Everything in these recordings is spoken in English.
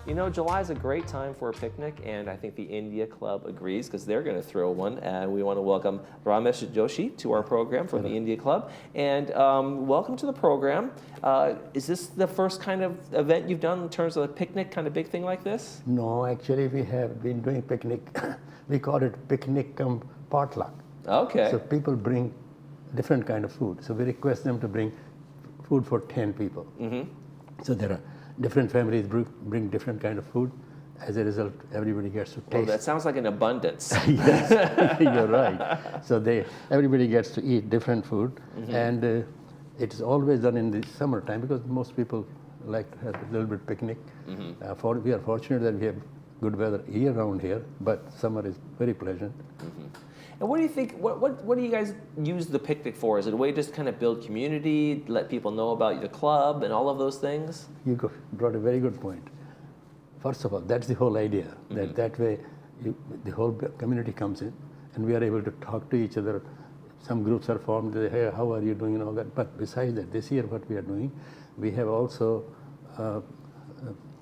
You know, July is a great time for a picnic, and I think the India Club agrees because they're going to throw one. And we want to welcome Ramesh Joshi to our program from the India Club. And welcome to the program. Is this the first kind of event you've done in terms of a picnic, kind of big thing like this? No, actually we have been doing picnic. We call it picnic cum potluck. Okay. So people bring different kind of food. So we request them to bring food for 10 people. Mm-hmm. So there are different families bring different kind of food. As a result, everybody gets to taste. Well, that sounds like an abundance. Yes, you're right. So everybody gets to eat different food, and it is always done in the summertime because most people like to have a little bit picnic. We are fortunate that we have good weather year round here, but summer is very pleasant. And what do you think, what do you guys use the picnic for? Is it a way to just kind of build community, let people know about the club and all of those things? You brought a very good point. First of all, that's the whole idea, that way the whole community comes in and we are able to talk to each other. Some groups are formed, they say, hey, how are you doing and all that. But besides that, this year what we are doing, we have also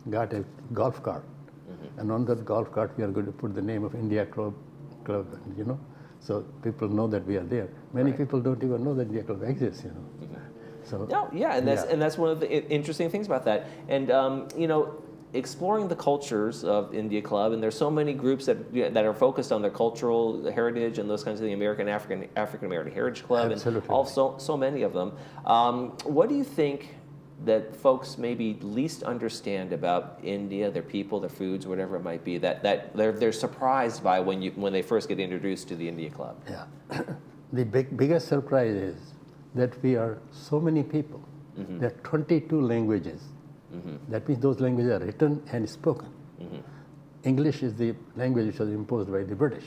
got a golf cart. And on that golf cart, we are going to put the name of India Club, you know. So people know that we are there. Many people don't even know that India Club exists, you know. So and that's one of the interesting things about that. And you know, exploring the cultures of India Club, and there's so many groups that are focused on their cultural heritage and those kinds of the African American Heritage Club, Absolutely. and also so many of them. What do you think that folks maybe least understand about India, their people, their foods, whatever it might be, that they're surprised by when they first get introduced to the India Club? Yeah, the biggest surprise is that we are so many people. There are 22 languages. That means those languages are written and spoken. English is the language which was imposed by the British.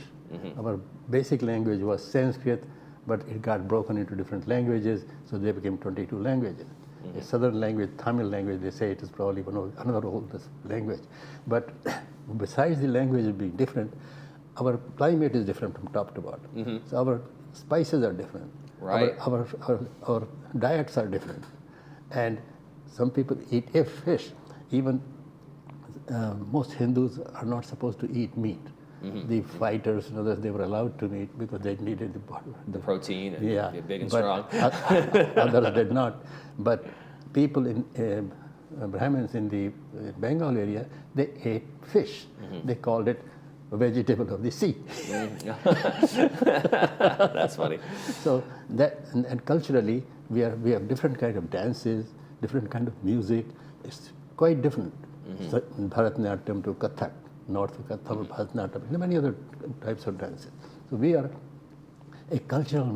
Our basic language was Sanskrit, but it got broken into different languages, so they became 22 languages. A southern language, Tamil language, they say it is probably another oldest language. But besides the language being different, our climate is different from top to bottom. So our spices are different. Right. Our diets are different. And some people eat fish. Even most Hindus are not supposed to eat meat. The fighters and others, they were allowed to eat because they needed the protein and be big and but strong. Others did not. But people in Brahmins in the Bengal area, they ate fish. They called it a vegetable of the sea. That's funny. So that and culturally, we have different kind of dances, different kind of music. It's quite different. So Bharatanatyam to Kathak. North of Kathak, Bharatanatyam, and many other types of dances. So we are a cultural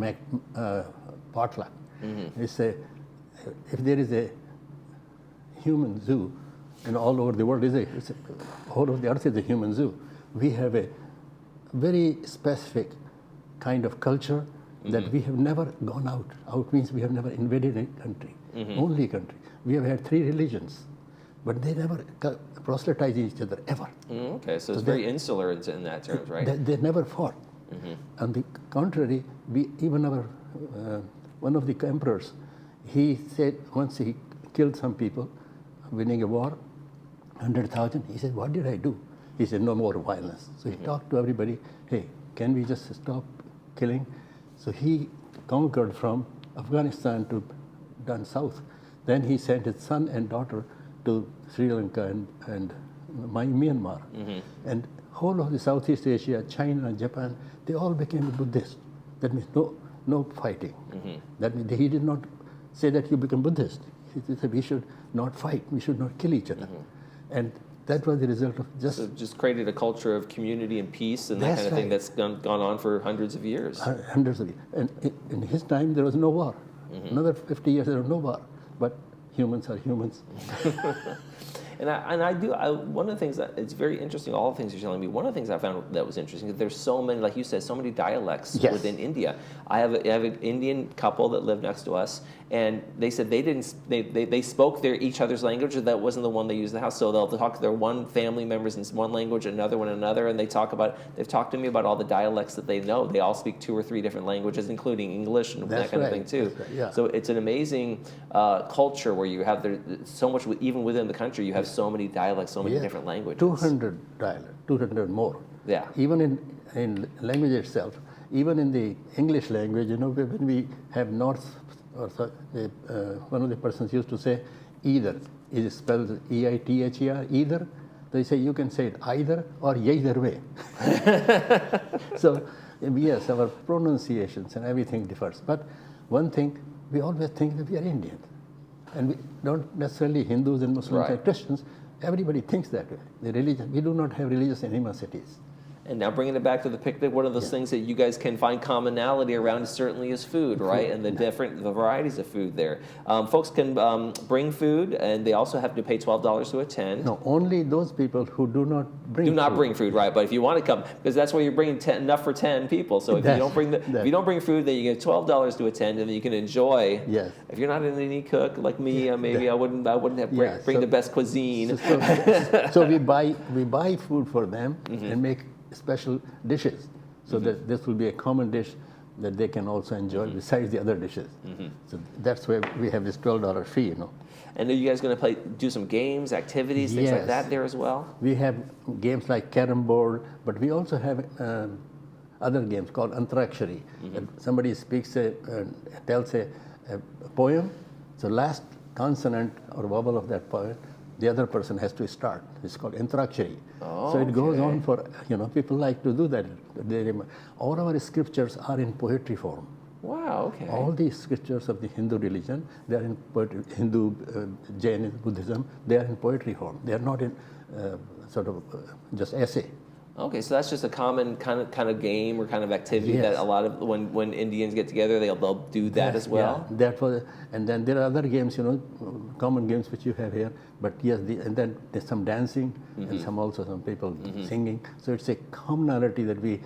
potluck. If there is a human zoo, and all over the world all over the earth is a human zoo, we have a very specific kind of culture that we have never gone out. Out means we have never invaded a country, only a country. We have had 3 religions, but they never proselytize each other, ever. Okay, so it's very insular in that terms, right? They never fought. On the contrary, even our one of the emperors, he said once he killed some people, winning a war, 100,000. He said, "What did I do?" He said, "No more violence." So he talked to everybody. Hey, can we just stop killing? So he conquered from Afghanistan to down south. Then he sent his son and daughter to Sri Lanka and Myanmar. And whole of the Southeast Asia, China, Japan, they all became Buddhist. That means no fighting. That means he did not say that you become Buddhist. He said we should not fight, we should not kill each other. And that was the result of just created a culture of community and peace and that kind of thing that's gone on for hundreds of years. Hundreds of years. And in his time, there was no war. Another 50 years, there was no war. But humans are humans. And one of the things that it's very interesting, all the things you're telling me, one of the things I found that was interesting is there's so many, like you said, so many dialects within India. I have an Indian couple that lived next to us, and they said they spoke each other's language, or that wasn't the one they used in the house. So they'll talk to their one family members in one language, another one another, and they've talked to me about all the dialects that they know. They all speak 2 or 3 different languages, including English and that kind of thing too. Right, yeah. So it's an amazing culture where you have so much, even within the country, you have have so many dialects, so many different languages. 200 dialects, 200 more. Yeah. Even in language itself, even in the English language, when we have north, or one of the persons used to say, either, is spelled E-I-T-H-E-R, either. They say you can say it either or either way. So yes, our pronunciations and everything differs. But one thing, we always think that we are Indians. And we don't necessarily Hindus and Muslims and Christians. Everybody thinks that way. The religion, we do not have religious animosities. And now bringing it back to the picnic, one of those things that you guys can find commonality around certainly is food, right? And the varieties of food there. Folks can bring food, and they also have to pay $12 to attend. No, only those people who do not bring food. Bring food, right? But if you want to come, because that's where you're bringing enough for 10 people. So if you don't bring food, then you get $12 to attend, and then you can enjoy. Yes. If you're not an Indian cook like me, maybe I wouldn't have bring the best cuisine. So we buy food for them and make special dishes, so that this will be a common dish that they can also enjoy besides the other dishes. So that's why we have this $12 fee, And are you guys going to do some games, activities, things like that there as well? We have games like carom board, but we also have other games called Antrakshari. Somebody tells a poem, so last consonant or vowel of that poem, the other person has to start. It's called Antrakshari. So it goes on for, people like to do that. All our scriptures are in poetry form. Wow, okay. All the scriptures of the Hindu religion, they are in poetry, Hindu, Jain, Buddhism, they are in poetry form. They are not in just essay. Okay, so that's just a common kind of game or kind of activity that a lot of when Indians get together, they'll do that as well. Yeah, and then there are other games, common games which you have here. But yes, and then there's some dancing and some people singing. So it's a commonality that we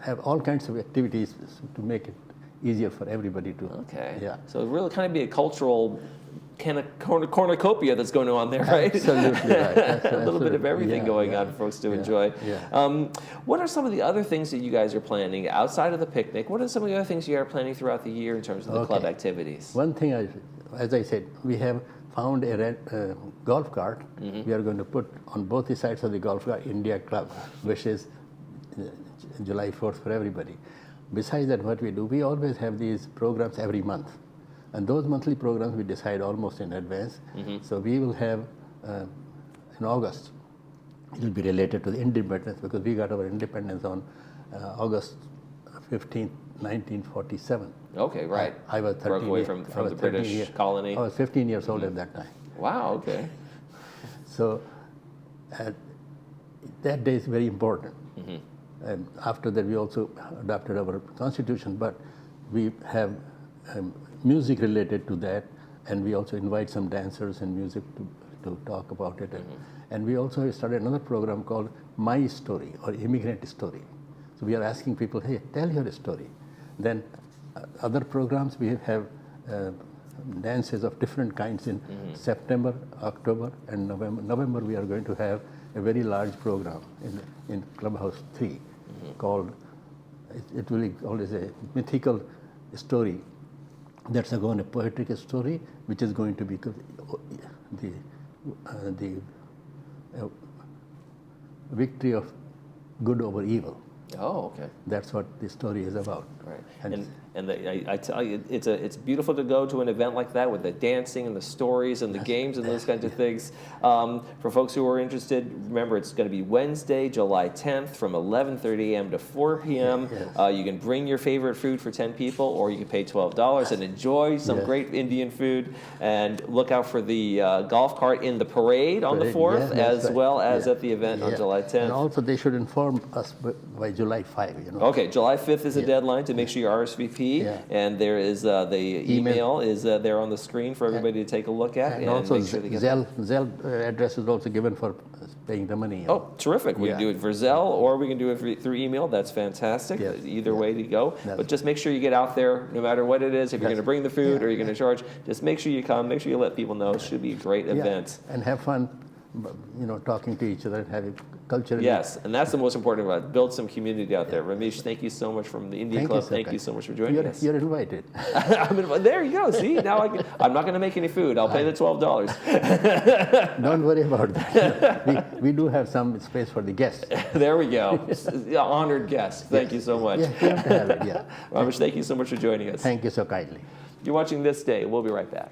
have all kinds of activities to make it easier for everybody to. Okay. Yeah. So it really kind of be a cultural kind of cornucopia that's going on there, right? Absolutely right. A little bit of everything going on for folks to enjoy. Yeah. What are some of the other things that you guys are planning outside of the picnic? What are some of the other things you are planning throughout the year in terms of the club activities? One thing, as I said, we have found a golf cart. We are going to put on both the sides of the golf cart India Club, which is July 4th for everybody. Besides that, what we do, we always have these programs every month. And those monthly programs we decide almost in advance. So we will have, in August, it will be related to the independence, because we got our independence on August 15th, 1947. Okay, right. I was 13 Broke away from the British colony. I was 15 years old at that time. Wow, okay. So that day is very important. And after that, we also adopted our constitution, but we have music related to that, and we also invite some dancers and music to talk about it. And we also started another program called My Story, or Immigrant Story. So we are asking people, hey, tell your story. Then other programs, we have dances of different kinds in September, October, and November. November, we are going to have a very large program in Clubhouse 3 called, it will be called as a mythical story. That's again a poetic story, which is going to be the victory of good over evil. Oh, okay. That's what the story is about. Right. And I tell you, it's beautiful to go to an event like that with the dancing and the stories and the games and those kinds of things. For folks who are interested, remember it's going to be Wednesday, July 10th from 11:30 a.m. to 4 p.m. Yes. You can bring your favorite food for 10 people, or you can pay $12 and enjoy some great Indian food. And look out for the golf cart in the parade on the 4th, as well as at the event on July 10th. And also they should inform us by July 5. Okay, July 5th is the deadline to make sure you RSVP. And there is the email is there on the screen for everybody to take a look at. And also make sure they get Zelle address is also given for paying the money. Oh, terrific. We can do it for Zelle, or we can do it through email. That's fantastic. Yes. Either way to go. But just make sure you get out there, no matter what it is. If you're going to bring the food or you're going to charge, just make sure you come. Make sure you let people know. It should be a great event. And have fun talking to each other and having culturally. Yes, and that's the most important about it. Build some community out there. Ramesh, thank you so much from the Indian Club. Thank you so much for joining us. You're invited. There you go. See, now I'm not going to make any food. I'll pay the $12. Don't worry about that. We do have some space for the guests. There we go. Honored guest. Thank you so much. Yeah, you have to have it, yeah. Ramesh, thank you so much for joining us. Thank you so kindly. You're watching This Day. We'll be right back.